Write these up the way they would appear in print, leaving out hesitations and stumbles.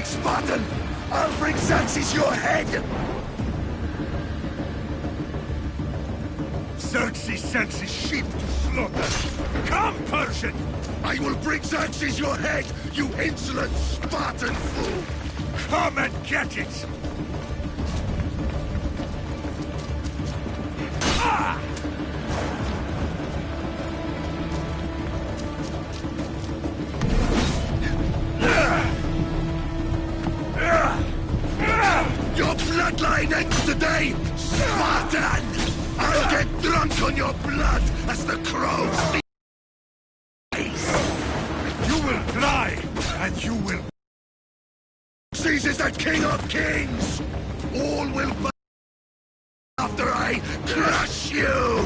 Spartan! I'll bring Xerxes your head! Xerxes sends his sheep to slaughter. Come, Persian! I will bring Xerxes your head, you insolent Spartan fool! Come and get it! Ah! Your bloodline ends today, Spartan! I'll get drunk on your blood as the crows leave. You will die, and you will... Xerxes is the king of kings! All will bow after I crush you!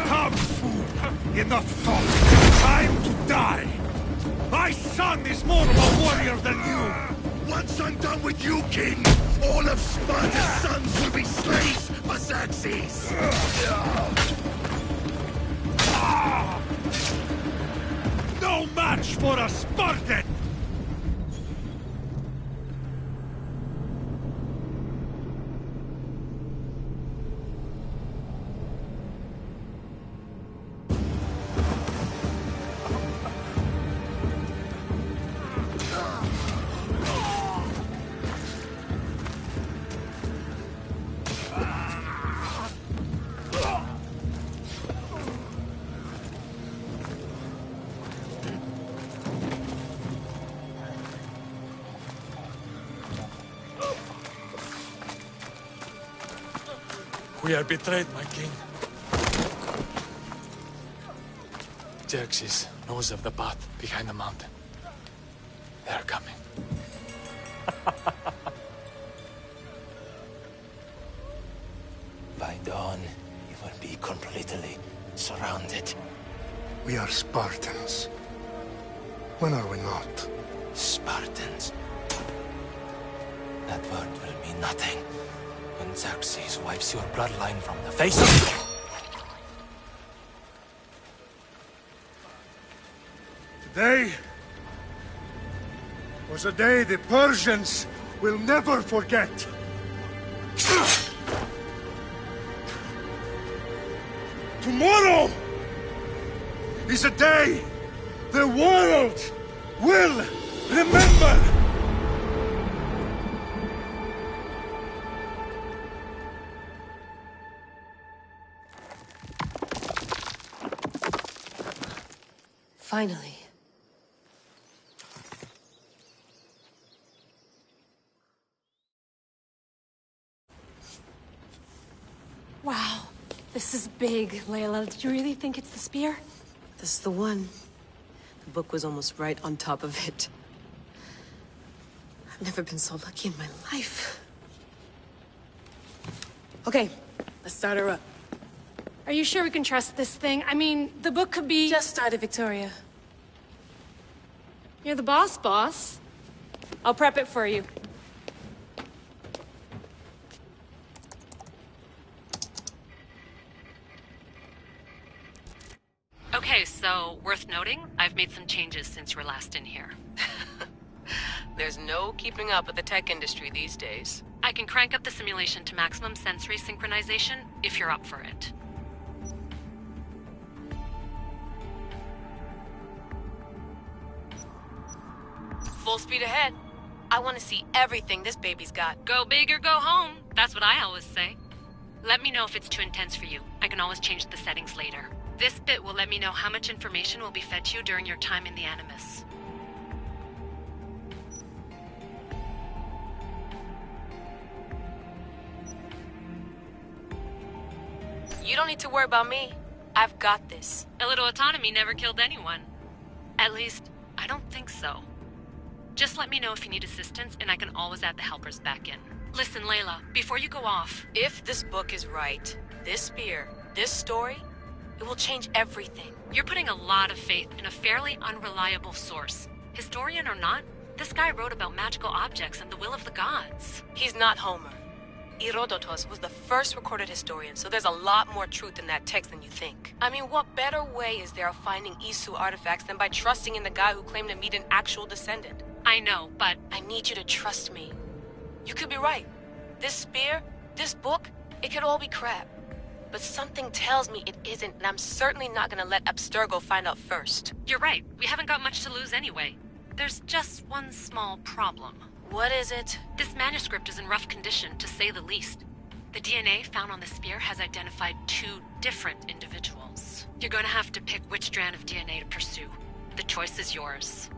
Come, fool! Enough talk! Time to die! My son is more of a warrior than you! Once I'm done with you, king, all of Sparta's sons will be slaves for Xerxes! No match for a Spartan! We are betrayed, my king. Xerxes knows of the path behind the mountain. They are coming. By dawn, you will be completely surrounded. We are Spartans. When are we not? Spartans. That word will mean nothing when Xerxes wipes your bloodline from the face of... Today was a day the Persians will never forget. Tomorrow is a day the world will remember. Finally. Wow, this is big, Layla. Did you really think it's the spear? This is the one. The book was almost right on top of it. I've never been so lucky in my life. Okay, let's start her up. Are you sure we can trust this thing? I mean, the book could be... Just started, Victoria. You're the boss, boss. I'll prep it for you. Worth noting, I've made some changes since you were last in here. There's no keeping up with the tech industry these days. I can crank up the simulation to maximum sensory synchronization if you're up for it. Full speed ahead. I want to see everything this baby's got. Go big or go home. That's what I always say. Let me know if it's too intense for you. I can always change the settings later. This bit will let me know how much information will be fed to you during your time in the Animus. You don't need to worry about me. I've got this. A little autonomy never killed anyone. At least, I don't think so. Just let me know if you need assistance, and I can always add the helpers back in. Listen, Layla, before you go off... If this book is right, this spear, this story, it will change everything. You're putting a lot of faith in a fairly unreliable source. Historian or not, this guy wrote about magical objects and the will of the gods. He's not Homer. Herodotus was the first recorded historian, so there's a lot more truth in that text than you think. I mean, what better way is there of finding Isu artifacts than by trusting in the guy who claimed to meet an actual descendant? I know, but... I need you to trust me. You could be right. This spear, this book, it could all be crap. But something tells me it isn't, and I'm certainly not gonna let Abstergo find out first. You're right. We haven't got much to lose anyway. There's just one small problem. What is it? This manuscript is in rough condition, to say the least. The DNA found on the spear has identified 2 different individuals. You're going to have to pick which strand of DNA to pursue. The choice is yours.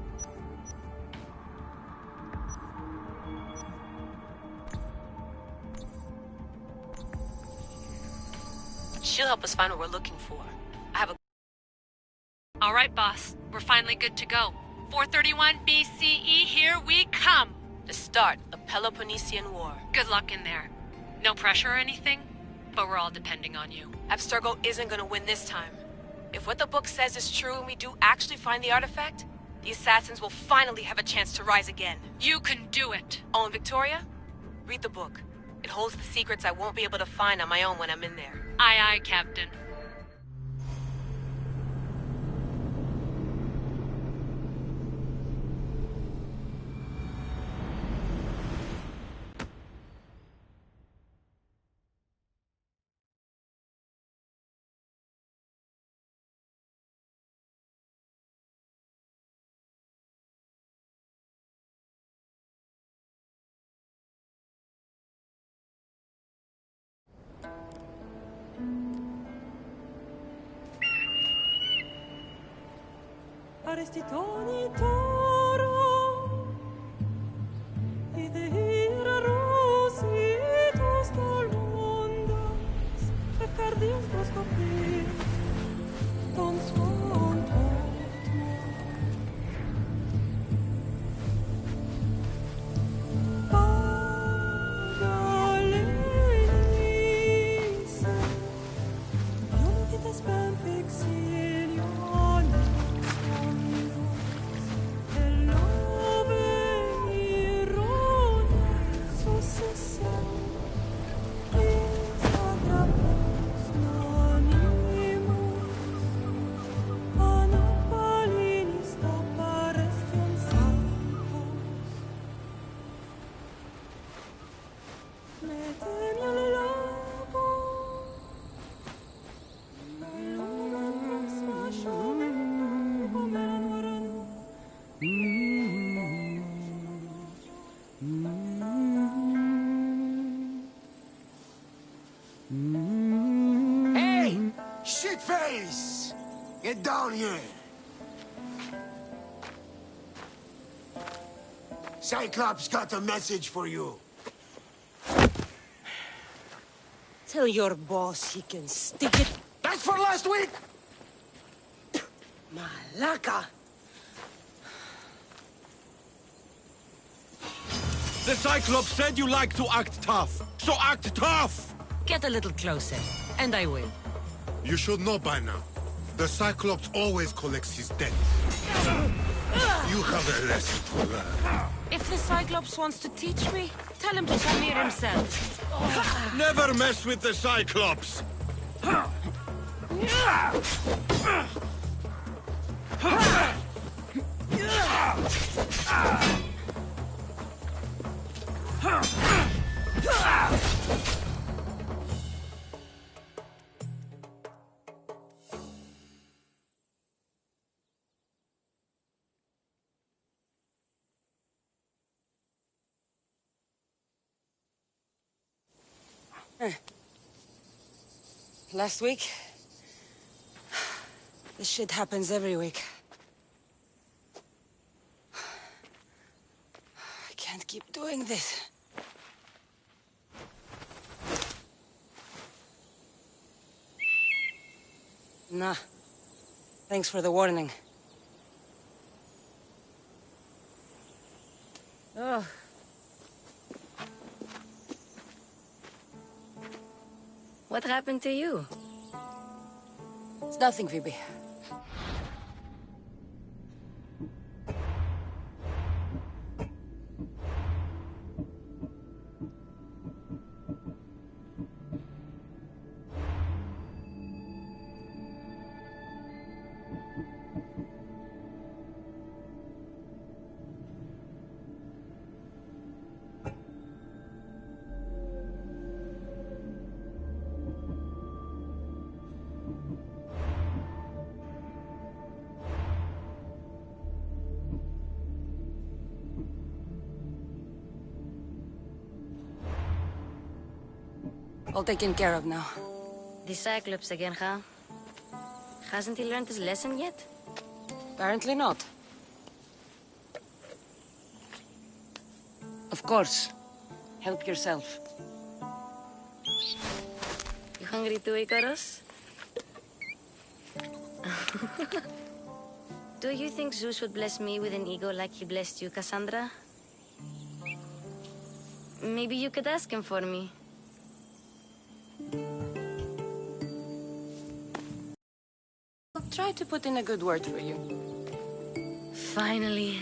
She'll help us find what we're looking for. I have a... All right, boss. We're finally good to go. 431 BCE, here we come! The start of Peloponnesian War. Good luck in there. No pressure or anything, but we're all depending on you. Abstergo isn't gonna win this time. If what the book says is true and we do actually find the artifact, the assassins will finally have a chance to rise again. You can do it! Oh, and Victoria? Read the book. It holds the secrets I won't be able to find on my own when I'm in there. Aye, aye, Captain. Arestitoni toro Ideira rositos tolmondas Efcardios proscopir Ton svon potmo Pagalenise Ionitas ben fixilioni Hey! Shitface! Get down here! Cyclops got a message for you. Tell your boss he can stick it. That's for last week! Malaka! The Cyclops said you like to act tough, so act tough! Get a little closer, and I will. You should know by now. The Cyclops always collects his debt. You have a lesson to learn. If the Cyclops wants to teach me, tell him to come here himself. Never mess with the Cyclops! Last week? This shit happens every week. I can't keep doing this. Nah. Thanks for the warning. Oh. What happened to you? It's nothing, Phoebe. All taken care of now. The Cyclops again, huh? Hasn't he learned his lesson yet? Apparently not. Of course. Help yourself. You hungry too, Icarus? Do you think Zeus would bless me with an ego like he blessed you, Cassandra? Maybe you could ask him for me. I'll try to put in a good word for you. Finally.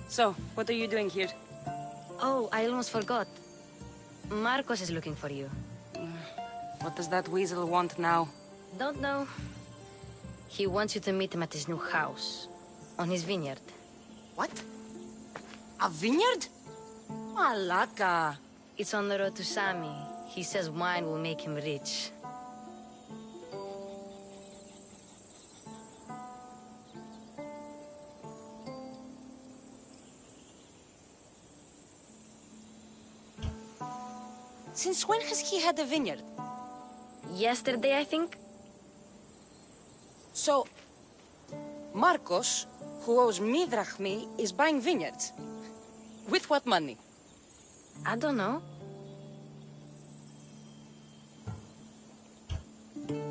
So, what are you doing here? Oh, I almost forgot. Marcos is looking for you. What does that weasel want now? Don't know. He wants you to meet him at his new house. On his vineyard. What? A vineyard? Malaka. It's on the road to Sami. He says wine will make him rich. Since when has he had a vineyard? Yesterday, I think? So, Marcos, who owes me drachmi, is buying vineyards. With what money? I don't know.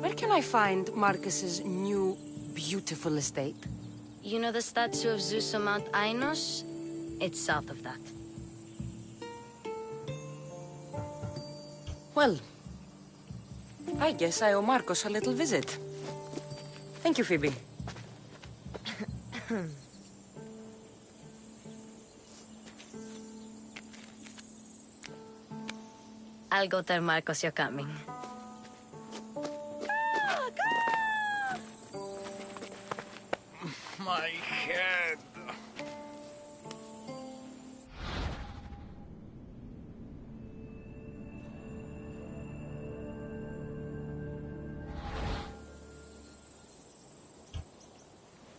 Where can I find Marcus's new, beautiful estate? You know the statue of Zeus on Mount Ainos? It's south of that. Well, I guess I owe Marcos a little visit. Thank you, Phoebe. I'll go tell Marcos you're coming. My head.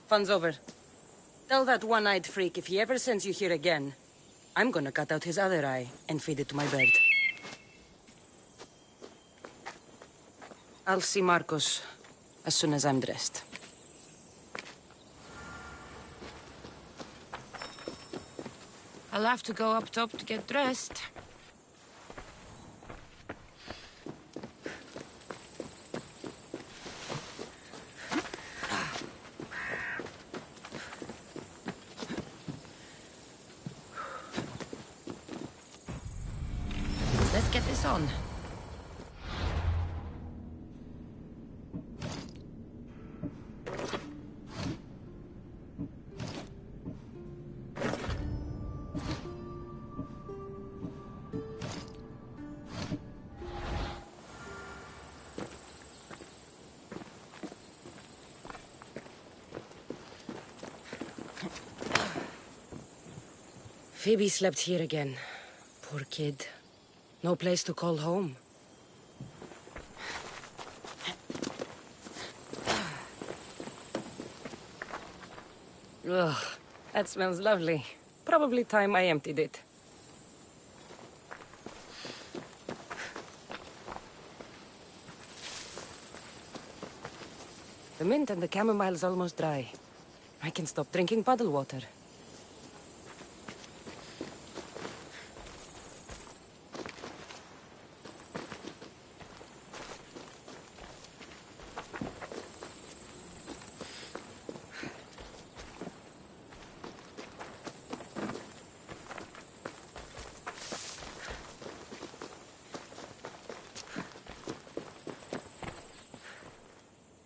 Fun's over. Tell that one-eyed freak if he ever sends you here again, I'm gonna cut out his other eye and feed it to my bird. I'll see Marcos as soon as I'm dressed. I'll have to go up top to get dressed. Let's get this on. Phoebe slept here again. Poor kid. No place to call home. Ugh, that smells lovely. Probably time I emptied it. The mint and the chamomile's almost dry. I can stop drinking puddle water.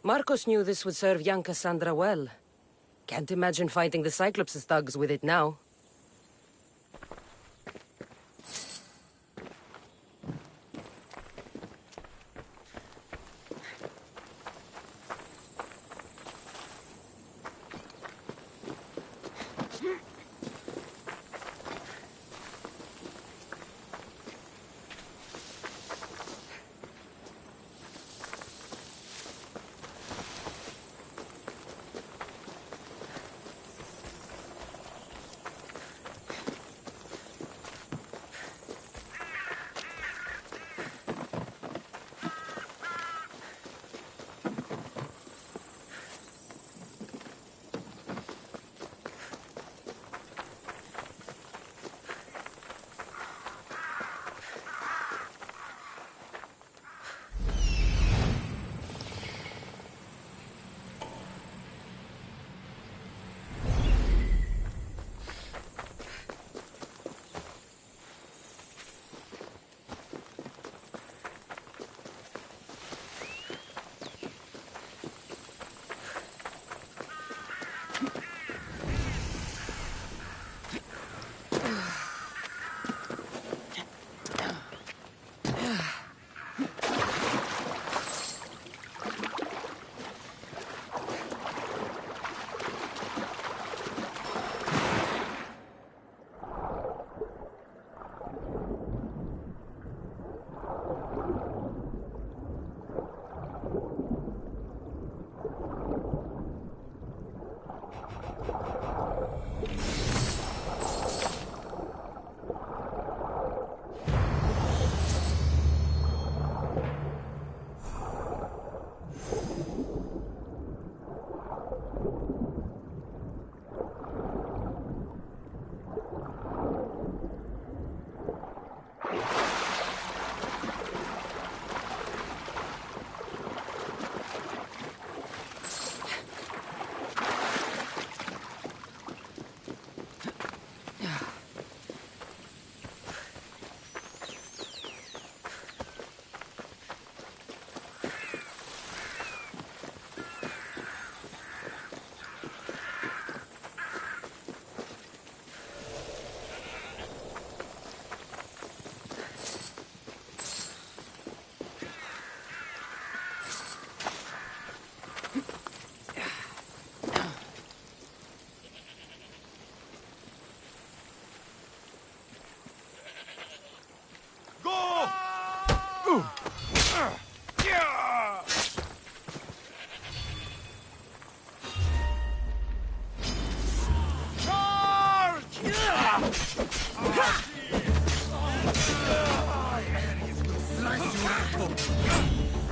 Marcos knew this would serve young Cassandra well. Can't imagine fighting the Cyclops' thugs with it now.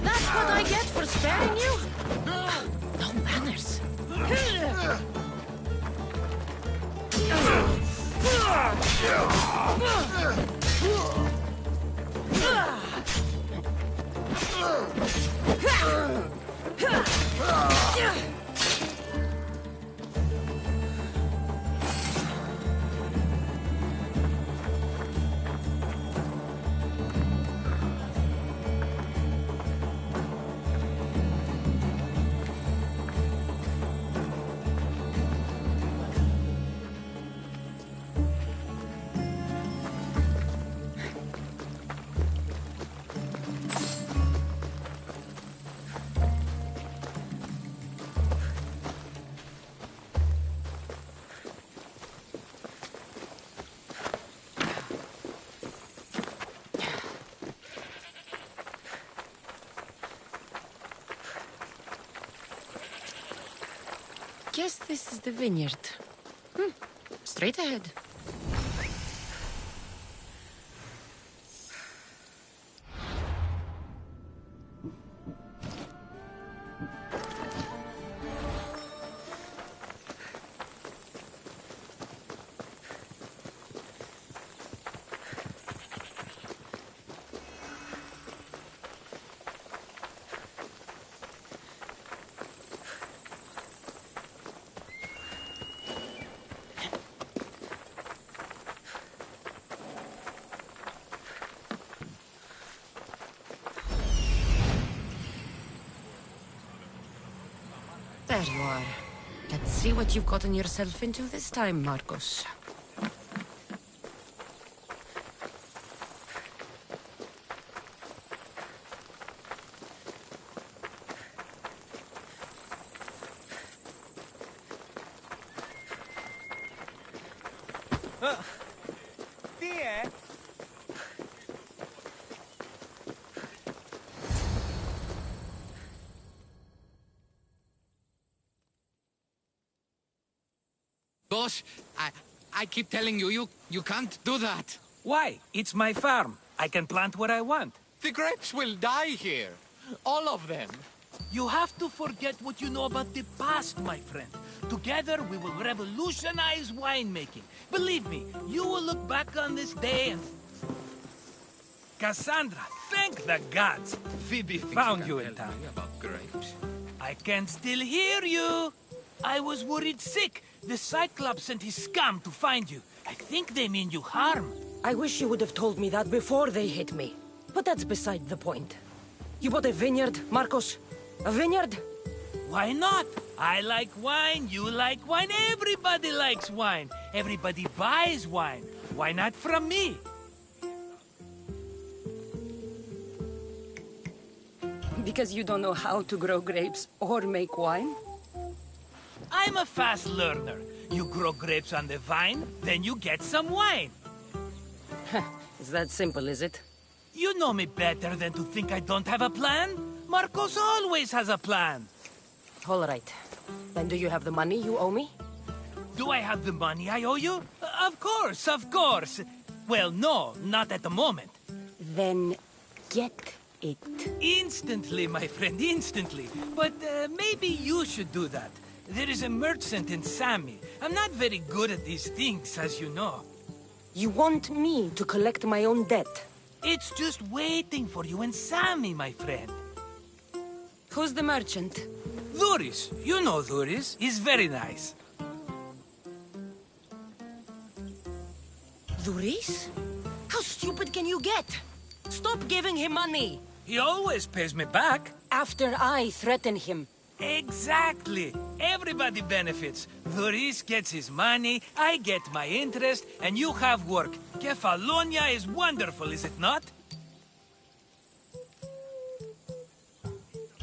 That's what I get for sparing you? No manners. guess this is the vineyard. Straight ahead. There you are. Let's see what you've gotten yourself into this time, Marcos. Boss, I keep telling you, you can't do that. Why? It's my farm. I can plant what I want. The grapes will die here. All of them. You have to forget what you know about the past, my friend. Together, we will revolutionize winemaking. Believe me, you will look back on this day and... Cassandra, thank the gods! Phoebe found you in town. About grapes. I can still hear you! I was worried sick. The Cyclops sent his scum to find you. I think they mean you harm. I wish you would have told me that before they hit me. But that's beside the point. You bought a vineyard, Marcos? A vineyard? Why not? I like wine, you like wine, everybody likes wine. Everybody buys wine. Why not from me? Because you don't know how to grow grapes or make wine? I'm a fast learner. You grow grapes on the vine, then you get some wine. Is that simple, is it? You know me better than to think I don't have a plan. Marcos always has a plan. All right. Then do you have the money you owe me? Do I have the money I owe you? Of course, of course. Well, no, not at the moment. Then get it. Instantly, my friend, instantly. But maybe you should do that. There is a merchant in Sami. I'm not very good at these things, as you know. You want me to collect my own debt? It's just waiting for you in Sami, my friend. Who's the merchant? Duris. You know Duris. He's very nice. Duris? How stupid can you get? Stop giving him money! He always pays me back. After I threaten him. Exactly. Everybody benefits. Duris gets his money, I get my interest, and you have work. Kefalonia is wonderful, is it not?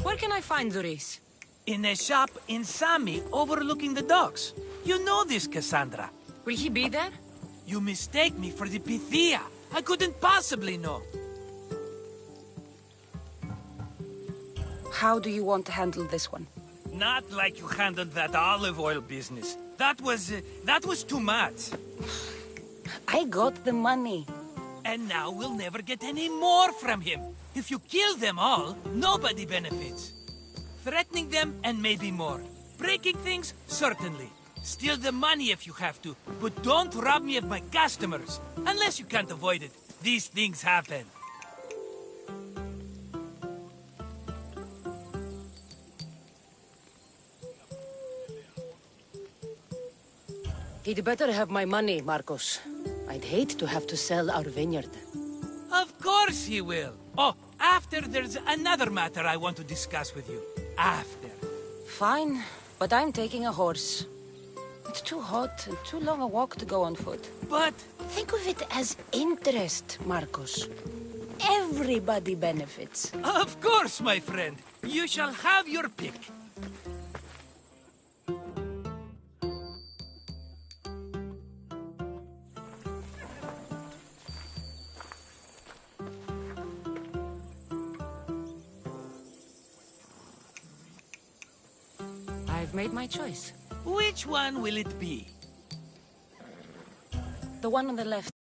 Where can I find Duris? In a shop in Sami, overlooking the docks. You know this, Cassandra. Will he be there? You mistake me for the Pythia. I couldn't possibly know. How do you want to handle this one? Not like you handled that olive oil business. That was too much. I got the money. And now we'll never get any more from him. If you kill them all, nobody benefits. Threatening them, and maybe more. Breaking things, certainly. Steal the money if you have to, but don't rob me of my customers. Unless you can't avoid it. These things happen. He'd better have my money, Marcos. I'd hate to have to sell our vineyard. Of course he will. Oh, after there's another matter I want to discuss with you. After. Fine, but I'm taking a horse. It's too hot and too long a walk to go on foot. But... think of it as interest, Marcos. Everybody benefits. Of course, my friend. You shall have your pick. I've made my choice. Which one will it be? The one on the left.